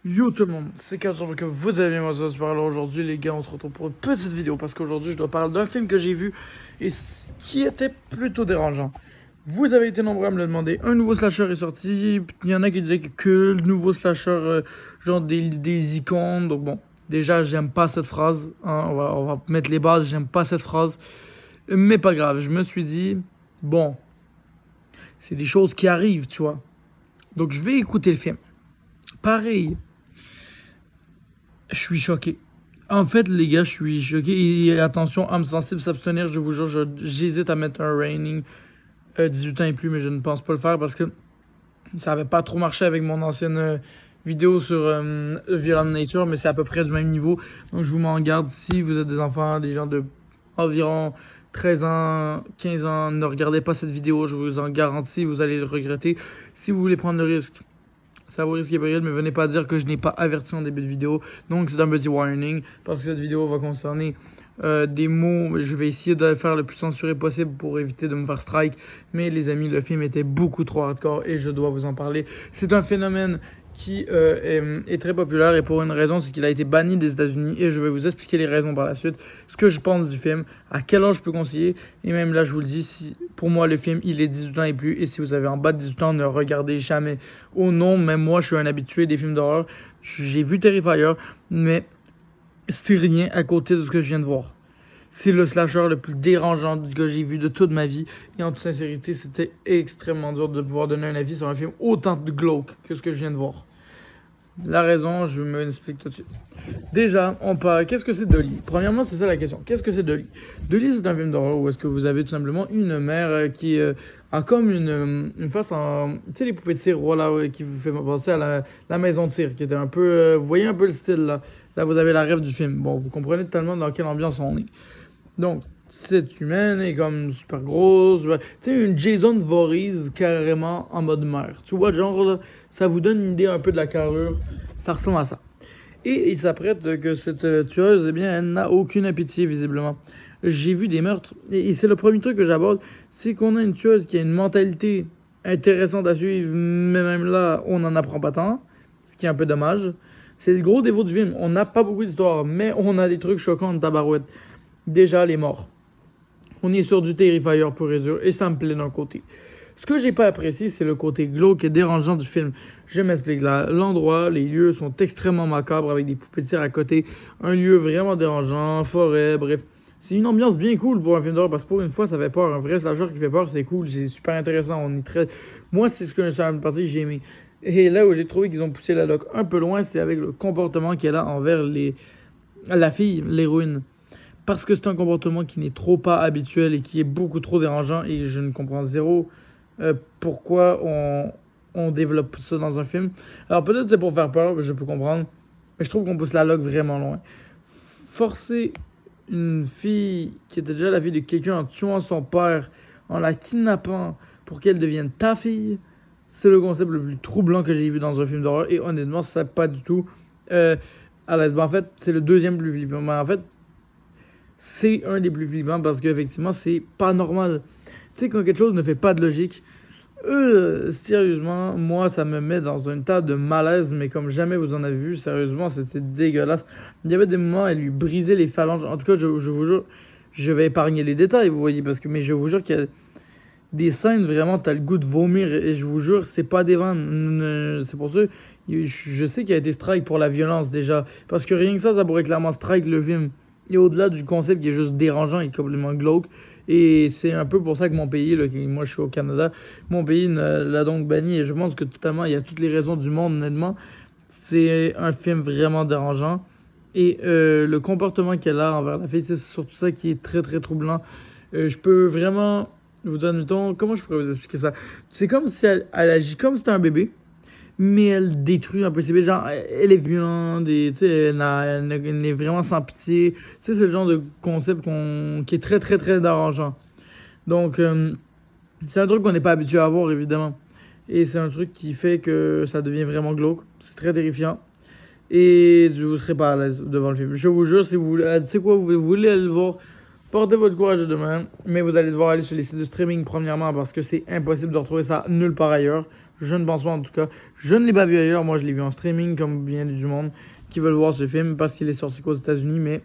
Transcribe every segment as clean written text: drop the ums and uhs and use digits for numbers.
Yo tout le monde, c'est Kat, j'espère que vous allez bien, moi ça se parle aujourd'hui les gars, on se retrouve pour une petite vidéo parce qu'aujourd'hui je dois parler d'un film que j'ai vu et qui était plutôt dérangeant. Vous avez été nombreux à me le demander, un nouveau slasher est sorti, il y en a qui disaient que le nouveau slasher, genre des icônes, donc bon, déjà j'aime pas cette phrase, hein, on va mettre les bases, j'aime pas cette phrase, mais pas grave, je me suis dit, bon, c'est des choses qui arrivent, tu vois, donc je vais écouter le film. Pareil, je suis choqué. En fait, les gars, je suis choqué. Et attention, âme sensible, s'abstenir, je vous jure, j'hésite à mettre un raining 18 ans et plus, mais je ne pense pas le faire parce que ça avait pas trop marché avec mon ancienne vidéo sur Violent Nature, mais c'est à peu près du même niveau. Donc, je vous m'en garde si vous êtes des enfants, des gens de environ 13 ans, 15 ans, ne regardez pas cette vidéo, je vous en garantis, vous allez le regretter. Si vous voulez prendre le risque, ça vaut risque et péril, mais venez pas dire que je n'ai pas averti en début de vidéo. Donc c'est un petit warning, parce que cette vidéo va concerner des mots. Je vais essayer de faire le plus censuré possible pour éviter de me faire strike. Mais les amis, le film était beaucoup trop hardcore et je dois vous en parler. C'est un phénomène qui est très populaire et pour une raison, c'est qu'il a été banni des États-Unis et je vais vous expliquer les raisons par la suite, ce que je pense du film, à quel âge je peux conseiller et même là je vous le dis, si pour moi le film il est 18 ans et plus et si vous avez en bas de 18 ans ne regardez jamais. Oh non, même moi je suis un habitué des films d'horreur, j'ai vu Terrifier mais c'est rien à côté de ce que je viens de voir. C'est le slasher le plus dérangeant que j'ai vu de toute ma vie. Et en toute sincérité, c'était extrêmement dur de pouvoir donner un avis sur un film autant de glauque que ce que je viens de voir. La raison, je me l'explique tout de suite. Déjà, on parle. Qu'est-ce que c'est Dolly? Premièrement, c'est ça la question. Qu'est-ce que c'est Dolly? Dolly, c'est un film d'horreur où est-ce que vous avez tout simplement une mère qui a comme une face en. Tu sais, les poupées de cire, voilà, ouais, qui vous fait penser à la maison de cire, qui était un peu. Vous voyez un peu le style là. Là, vous avez la rêve du film. Bon, vous comprenez totalement dans quelle ambiance on est. Donc, cette humaine est comme super grosse. Tu sais, une Jason Voorhees carrément en mode mère. Tu vois, genre, là, ça vous donne une idée un peu de la carrure. Ça ressemble à ça. Et il s'apprête que cette tueuse, eh bien, elle n'a aucune appétit, visiblement. J'ai vu des meurtres. Et c'est le premier truc que j'aborde. C'est qu'on a une tueuse qui a une mentalité intéressante à suivre. Mais même là, on n'en apprend pas tant. Ce qui est un peu dommage. C'est le gros défaut du film. On n'a pas beaucoup d'histoire. Mais on a des trucs choquants de tabarouette. Déjà, les morts. On est sur du Terrifier pour réduire et ça me plaît d'un côté. Ce que j'ai pas apprécié, c'est le côté glauque et dérangeant du film. Je m'explique là. L'endroit, les lieux sont extrêmement macabres avec des poupées de cire à côté. Un lieu vraiment dérangeant, forêt, bref. C'est une ambiance bien cool pour un film d'horreur parce que pour une fois, ça fait peur. Un vrai slasher qui fait peur, c'est cool, c'est super intéressant. On est très. Moi, c'est ce que ça me partie j'ai aimé. Et là où j'ai trouvé qu'ils ont poussé la loc un peu loin, c'est avec le comportement qu'elle a envers la fille, l'héroïne parce que c'est un comportement qui n'est trop pas habituel et qui est beaucoup trop dérangeant et je ne comprends zéro pourquoi on développe ça dans un film. Alors peut-être c'est pour faire peur, je peux comprendre, mais je trouve qu'on pousse la log vraiment loin. Forcer une fille qui était déjà la fille de quelqu'un en tuant son père, en la kidnappant pour qu'elle devienne ta fille, c'est le concept le plus troublant que j'ai vu dans un film d'horreur et honnêtement, ça pas du tout à l'aise. Ben, en fait, c'est le deuxième plus flippant. Mais en fait, c'est un des plus flippants parce qu'effectivement, c'est pas normal. Tu sais, quand quelque chose ne fait pas de logique, sérieusement, moi, ça me met dans un tas de malaise, mais comme jamais vous en avez vu, sérieusement, c'était dégueulasse. Il y avait des moments, elle lui brisait les phalanges. En tout cas, je vous jure, je vais épargner les détails, vous voyez, parce que, mais je vous jure qu'il y a des scènes, vraiment, t'as le goût de vomir, et je vous jure, c'est pas des vannes. C'est pour ça, je sais qu'il y a été strike pour la violence déjà, parce que rien que ça pourrait clairement strike le film. Et au-delà du concept qui est juste dérangeant et complètement glauque. Et c'est un peu pour ça que mon pays, là, moi je suis au Canada, mon pays l'a donc banni. Et je pense que totalement, il y a toutes les raisons du monde, honnêtement. C'est un film vraiment dérangeant. Et le comportement qu'elle a envers la fille, c'est surtout ça qui est très très troublant. Je peux vraiment vous donner, mettons, comment je pourrais vous expliquer ça? C'est comme si elle agit comme si c'était un bébé mais elle détruit un peu ses bébés. Genre, elle est violente, et, tu sais, elle est vraiment sans pitié. Tu sais, c'est le genre de concept qui est très, très, très dérangeant. Donc, c'est un truc qu'on n'est pas habitué à voir, évidemment. Et c'est un truc qui fait que ça devient vraiment glauque. C'est très terrifiant. Et vous ne serez pas à l'aise devant le film. Je vous jure, si vous voulez, tu sais quoi, vous voulez aller le voir, portez votre courage demain. Mais vous allez devoir aller sur les sites de streaming, premièrement, parce que c'est impossible de retrouver ça nulle part ailleurs. Je ne pense pas en tout cas. Je ne l'ai pas vu ailleurs. Moi, je l'ai vu en streaming comme bien du monde qui veulent voir ce film parce qu'il est sorti qu'aux États-Unis. Mais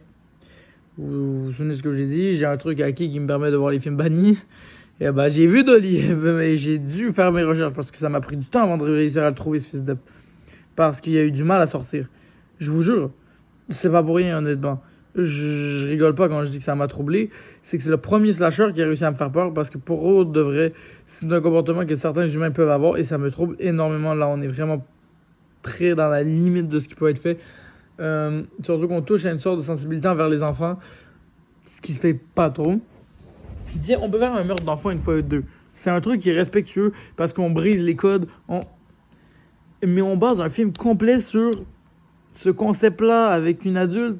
vous souvenez ce que j'ai dit? J'ai un truc acquis qui me permet de voir les films bannis. Et bah, j'ai vu Dolly. Mais j'ai dû faire mes recherches parce que ça m'a pris du temps avant de réussir à le trouver, ce fils de. Parce qu'il y a eu du mal à sortir. Je vous jure. C'est pas pour rien, honnêtement. Je rigole pas quand je dis que ça m'a troublé. C'est que c'est le premier slasher qui a réussi à me faire peur parce que pour eux, de vrai, c'est un comportement que certains humains peuvent avoir et ça me trouble énormément. Là, on est vraiment très dans la limite de ce qui peut être fait. Surtout qu'on touche à une sorte de sensibilité envers les enfants, ce qui se fait pas trop. Tiens, on peut faire un meurtre d'enfant une fois ou deux. C'est un truc qui est respectueux parce qu'on brise les codes. Mais on base un film complet sur ce concept-là avec une adulte.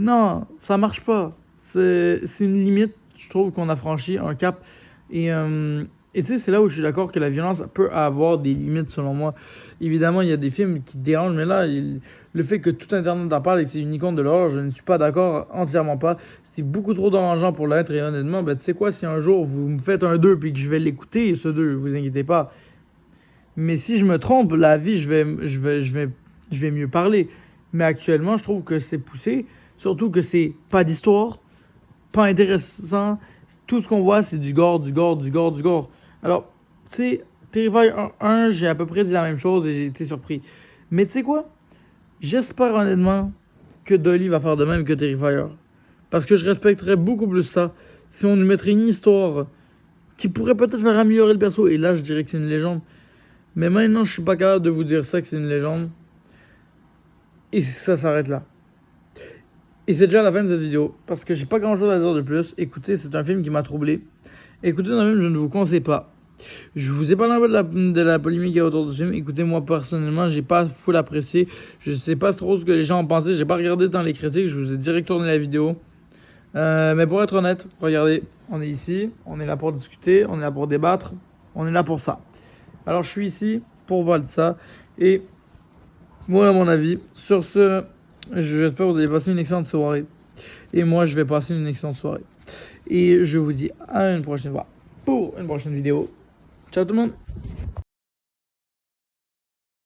Non, ça marche pas. C'est une limite, je trouve, qu'on a franchi, un cap. Et tu sais, c'est là où je suis d'accord que la violence peut avoir des limites, selon moi. Évidemment, il y a des films qui dérangent, mais là, le fait que tout Internet en parle et que c'est une icône de l'horreur, je ne suis pas d'accord, entièrement pas. C'est beaucoup trop dérangeant pour l'être, et honnêtement, ben, tu sais quoi, si un jour vous me faites un 2 puis que je vais l'écouter, ce 2, vous inquiétez pas. Mais si je me trompe, la vie, je vais mieux parler. Mais actuellement, je trouve que c'est poussé. Surtout que c'est pas d'histoire, pas intéressant. Tout ce qu'on voit, c'est du gore, du gore, du gore, du gore. Alors, tu sais, Terrifier 1, j'ai à peu près dit la même chose et j'ai été surpris. Mais tu sais quoi? J'espère honnêtement que Dolly va faire de même que Terrifier. Parce que je respecterais beaucoup plus ça si on nous mettrait une histoire qui pourrait peut-être faire améliorer le perso. Et là, je dirais que c'est une légende. Mais maintenant, je suis pas capable de vous dire ça, que c'est une légende. Et ça s'arrête là. Et c'est déjà la fin de cette vidéo, parce que j'ai pas grand chose à dire de plus. Écoutez, c'est un film qui m'a troublé. Écoutez, un film, je ne vous conseille pas. Je vous ai parlé un peu de la polémique qui est autour du film. Écoutez, moi personnellement, j'ai pas full apprécié. Je sais pas trop ce que les gens ont pensé. J'ai pas regardé dans les critiques. Je vous ai direct tourné la vidéo. Mais pour être honnête, regardez, on est ici, on est là pour discuter, on est là pour débattre, on est là pour ça. Alors je suis ici pour voir de ça. Et voilà mon avis. Sur ce, j'espère que vous allez passer une excellente soirée. Et moi, je vais passer une excellente soirée. Et je vous dis à une prochaine fois pour une prochaine vidéo. Ciao tout le monde!